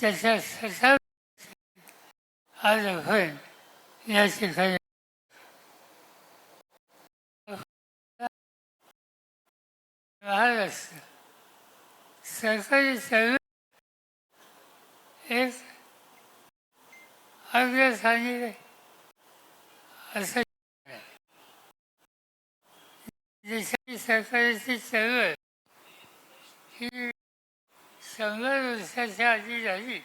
त्याच्या ससा आज आपण या ठिकाणी महाराष्ट्र सरकारी सर्व एक अग्रस्थानी असं देशाची सरकारची चळवळ ही 100 वर्षाच्या आधी झाली.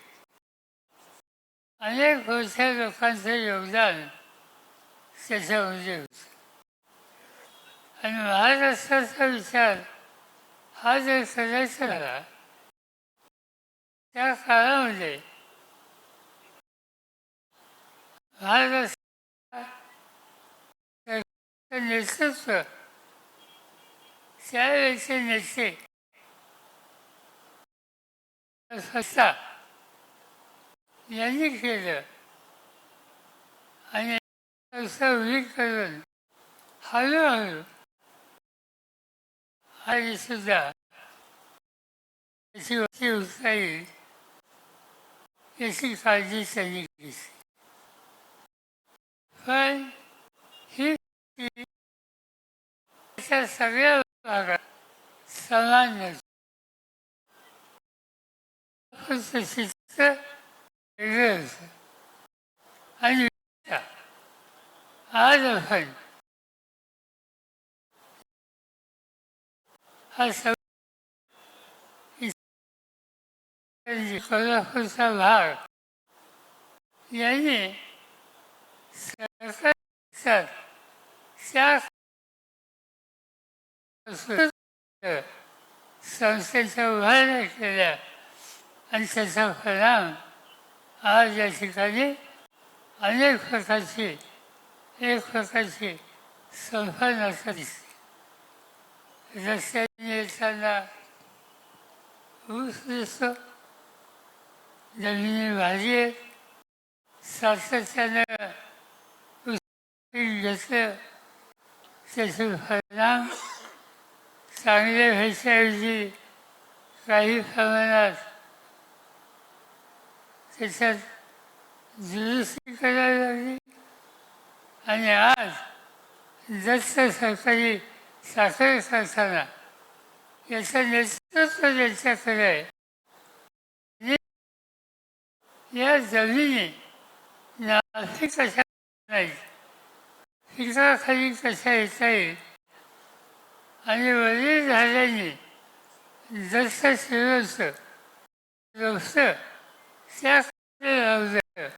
अनेक मोठ्या लोकांचं योगदान त्याच्यामध्ये होतं आणि महाराष्ट्राचा विचार हा जर करायचा झाला त्या काळामध्ये महाराष्ट्राचं नेतृत्व त्यावेळेचे नेते स्वतः यांनी केलं आणि उल्लेख करून हळूहळू आणि सुद्धा त्याची उचला येईल याची काळजी त्यांनी घेतली. पण ही त्याच्या सगळ्या भागात समान नसते. वेगळं होतं आणि आज आपण हा कोल्हापूरचा भाग यांनी सरकार त्या संस्थेच्या उभारण्या केल्या आणि त्याचा परिणाम आज या ठिकाणी अनेक प्रकारची एक प्रकारची संपन्नता दिसते. रस्त्याने येताना ऊस दिसतो, जमिनी भाजी आहेत, सातत्यानं ऊस घेतलं त्याचे परिणाम चांगले व्हायच्याऐवजी काही प्रमाणात त्याच्यात दुरुस्ती करायला लागली आणि आज दत्त सरकारी साखर कारखाना याचं नेतृत्व त्यांच्याकडे आहे. या जमिनी नाशिक कशा नाही पिकाखाली कशा येता येईल आणि वरील झाल्याने दत्त शिरोचं रोपचं त्याकडे लावलं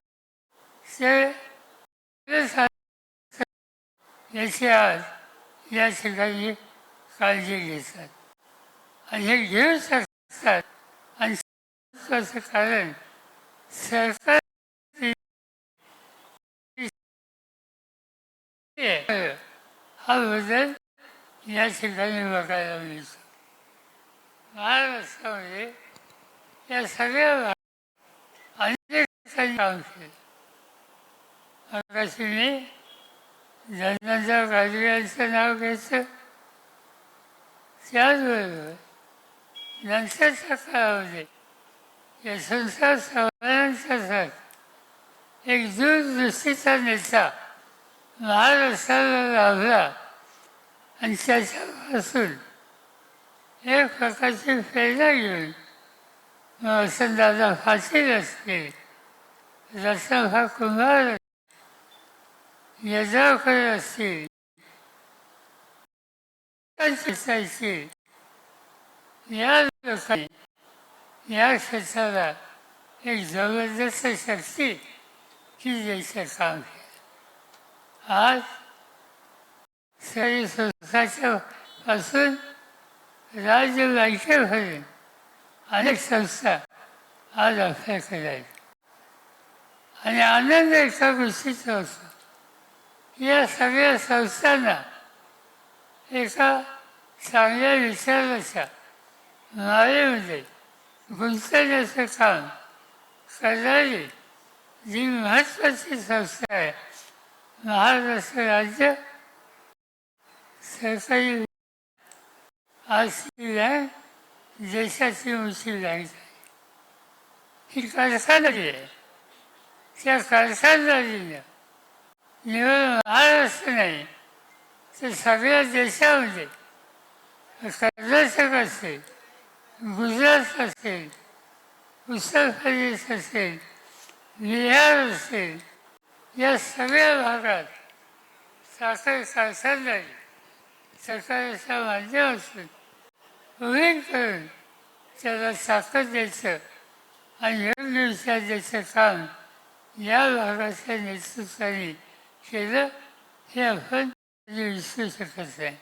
याची आज या ठिकाणी काळजी घेतात आणि हे घेऊ शकतात. आणि कारण सरकार हा बदल या ठिकाणी बघायला मिळतो. महाराष्ट्रामध्ये या सगळ्या भागात अनेक काम केलं. आकाशी मी धर्मेंद्र गाडगे यांचं नाव घ्यायचं. त्याचबरोबर नंतरच्या काळामध्ये यशवंतराव चव्हाणांच्यासारखा एक दूरदृष्टीचा नेता महाराष्ट्राला लाभला आणि त्याच्यापासून एक प्रकारची प्रेरणा घेऊन वसंतदादा पाटील असतील, रत्नाभा कुंभार, यड्रावकर असतील, या लोकांनी या क्षेत्राला एक जबरदस्त शक्ती की द्यायचं काम केलं. आज शहरी संस्थाच्या पासून राज्य बँकेपर्यंत अनेक संस्था आज आपल्याकडे आहेत आणि आनंद एका गोष्टीचा होतो. या सगळ्या संस्थांना एका चांगल्या विचाराच्या माळेमध्ये गुंतवण्याचं काम करणारी जी महत्त्वाची संस्था आहे महाराष्ट्र राज्य सरकारी आज ती बँक देशाची मोठी बँक आहे. ही कारखानदारी आहे. त्या कारखानदारीनं निवड महाराष्ट्र नाही तर सगळ्या देशामध्ये कर्नाटक असेल, गुजरात असेल, उत्तर प्रदेश असेल, बिहार असेल, या सगळ्या भागात साखर कारखानदारी सरकारच्या माध्यमातून उभी करून त्याला ताकद द्यायचं आणि योग्य विचार द्यायचं काम या भागाच्या नेतृत्वाने केलं हे आपण विसरू शकत नाही.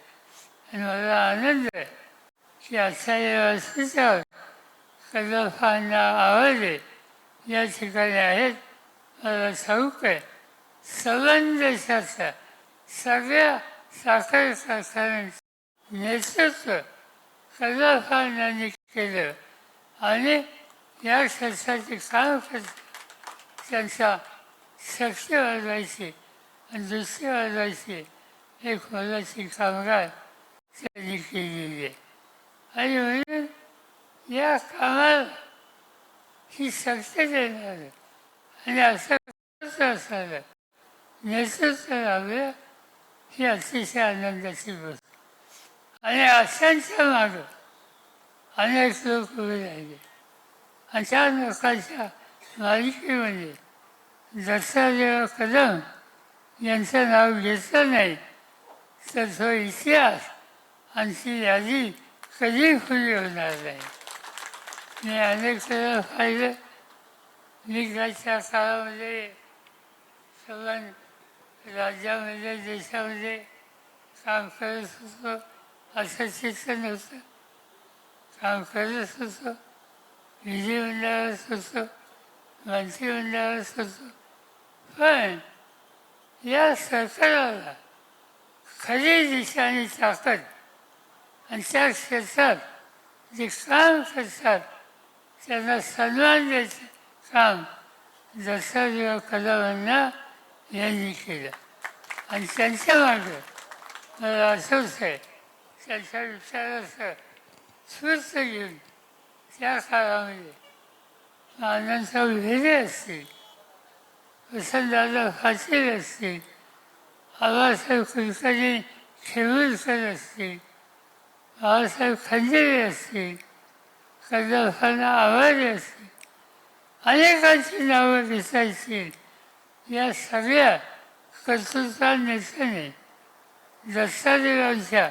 आणि मला आनंद आहे की आजच्या या व्यासपीठावर कदफांना आवाजे या ठिकाणी आहेत. मला ठाऊक आहे सर्वांनी देशाच्या सगळ्या साखर कारखान्यांचं नेतृत्व कदफांनी केलं आणि या क्षेत्राचे काम करत त्यांचा शक्ती वाढवायची आणि दृष्टी वाढवायची एक मोलाची कामगार त्यांनी केलेली आहे. आणि म्हणून या कामाला ही शक्ती देणारं आणि असं करत असणारं नेतृत्व लाभलं ही अतिशय आनंदाची गोष्ट. आणि अशांच्या मागं अनेक लोक उभे राहिले आणि त्या लोकांच्या मालिकेमध्ये दत्तादेव कदम यांचं नाव घेतलं नाही तर तो इतिहास आणि ती यादी कधी खुली होणार नाही. मी अनेक वेळा पाहिलं. निघाच्या काळामध्ये सगळं राज्यामध्ये देशामध्ये काम करत होतो असं चित्र नव्हतं. काम करत होतो, विधिमंडळात होतो, मंत्रिमंडळात होतो. पण या सरकाराला खरी दिशा आणि ताकद आणि त्या क्षेत्रात जे काम करतात त्यांना सन्मान द्यायचं काम दत्तादेव कदमांना यांनी केलं. आणि त्यांच्या मागं मला आठवत आहे त्यांच्या विचाराचं स्फूर्त घेऊन त्या काळामध्ये अनंतराव भेदे असतील, वसंतदादा पाटील असतील, आबासाहेब कुलकर्णी खेमुरकर असतील, बाबासाहेब खंडेरे असतील, कदफांना आवाजे असतील, अनेकांची नावं दिसायची. या सगळ्या कर्तृत्वान नेत्याने दत्तादेवांच्या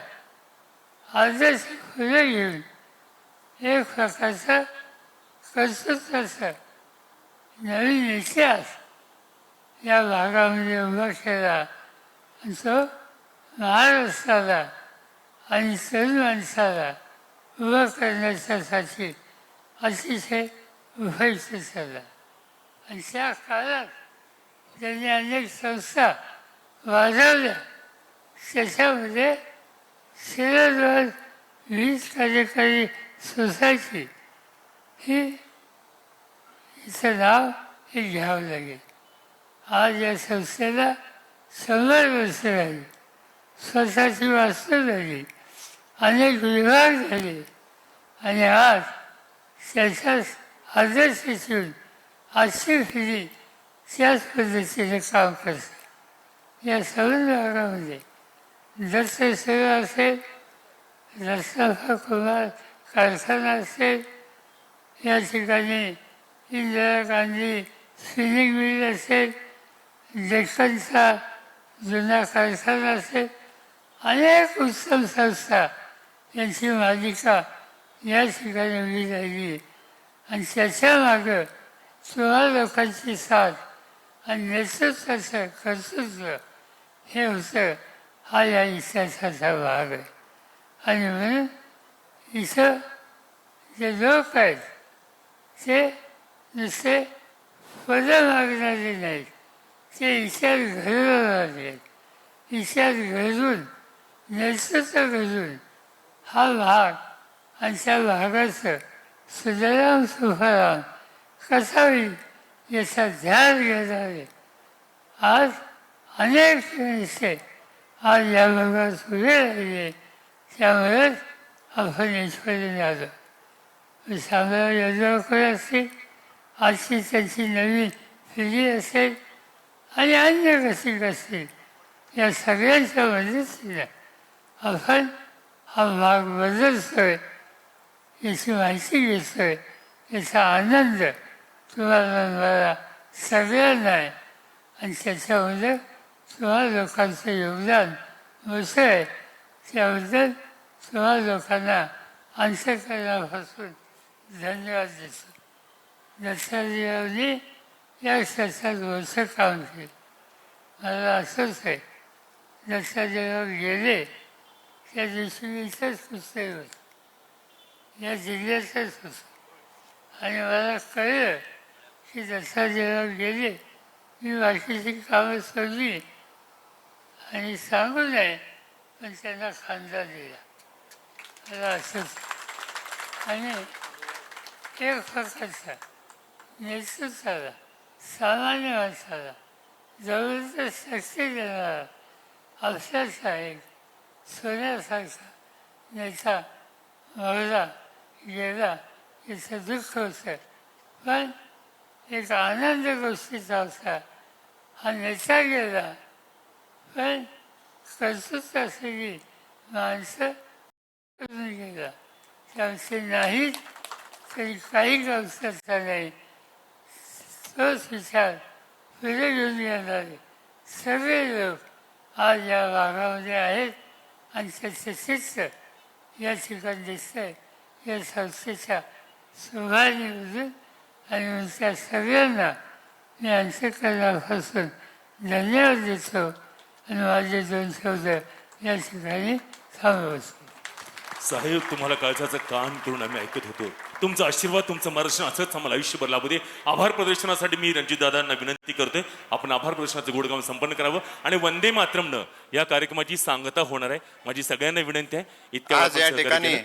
आदर्श फुलं घेऊन एक प्रकारचा कर्तृत्वाचा नवीन इतिहास या भागामध्ये उभा केला. आणि तो महाराष्ट्राला आणि तरुण माणसाला उभा करण्याच्यासाठी अतिशय उपयुक्त ठरला. आणि त्या काळात त्यांनी अनेक संस्था वाढवल्या. त्याच्यामध्ये शिरदवर वीज कार्यकारी सोसायटी ही हिचं नाव हे घ्यावं लागेल. आज या संस्थेला 100 वर्ष झाली. स्वतःची वास्तू झाली, अनेक विभाग झाले आणि आज त्याच्याच आदर्श ठेवून आजची पिढी त्याच पद्धतीने काम करतात. या सगळ्या भागामध्ये दत्त सेवा असेल, रत्नाभा कुमार कारखाना असेल, या ठिकाणी इंदिरा गांधी स्पिनिंग मिल असेल, डेक्कनचा जुना कारखाना असेल, अनेक उत्तम संस्था यांची मालिका या ठिकाणी उभी राहिली. आणि त्याच्या मागं तुम्हा लोकांची साथ आणि नेतृत्वाचं कर्तृत्व हे होतं. हा या इतिहासाचा भाग आहे. आणि म्हणून इथं जे लोक आहेत ते नुसते पदं मागणारे नाहीत, ते इतिहास घडवून आहेत. इतिहास घडवून नेतृत्व घडवून हा भाग आणि त्या भागाचं सुजलाम सुफलाम कसा होईल याचा ध्यान घेणारे आज अनेक नेते आज या भागात उभे राहिले. त्यामुळेच आपण इथपर्यंत आलो. शामराव यड्रावकर असतील, आजची त्यांची नवीन पिढी असेल आणि अन्य कशी असतील या सगळ्यांच्या मदतीने आपण हा भाग बदलतोय याची माहिती घेतोय याचा आनंद तुम्हाला मला सगळ्यांना आहे आणि त्याच्यामध्ये तुम्हा लोकांचं योगदान मोठं आहे त्याबद्दल तुम्हा लोकांना अंतःकरणापासून धन्यवाद देतो. दत्ताजीरावनी या क्षेत्रात मोठं काम केलं. मला असंच आहे दत्ताजीराव गेले त्या दिवशी मी इथंच पुस्तक होतं या जिल्ह्यातच होतं आणि मला कळलं की दत्ताजीराव गेले मी बाकीची कामं सोडली आणि सांगू नये पण त्यांना खांदा दिला मला असंच. आणि एक प्रकारचा नेतृत्वाला सामान्य माणसाला जबरदस्त शक्ती देणारा आपल्याचा एक सोन्यासारखा नेता मला गेला याचं दुःख होतं पण एक आनंद गोष्टीचा होता हा नेता गेला पण कर्तृत्वासाठी माणसं गेला त्याचे नाहीत तरी काही कौशलता नाही तोच विचार पुढे घेऊन येणारे सगळे लोक आज या भागामध्ये आहेत आणि त्याचे चित्र या ठिकाणी दिसतंय या संस्थेच्या सुभाषीमधून आणि मग त्या सगळ्यांना मी अंतःकरणापासून धन्यवाद देतो आणि माझे 2 शब्द या ठिकाणी थांबवतो. साहेब तुम्हाला काळजाचं कान करून आम्ही ऐकत होतो. तुमचा आशीर्वाद तुमचं मार्गदर्शन असंच आम्हाला आयुष्यभर लाभू दे. आभार प्रदर्शनासाठी मी रणजितदादांना विनंती करतोय आपण आभार प्रदर्शनाचं गोडगाव संपन्न करावं आणि वंदे मातरमनं या कार्यक्रमाची सांगता होणार आहे. माझी सगळ्यांना विनंती आहे इतक्या आज या ठिकाणी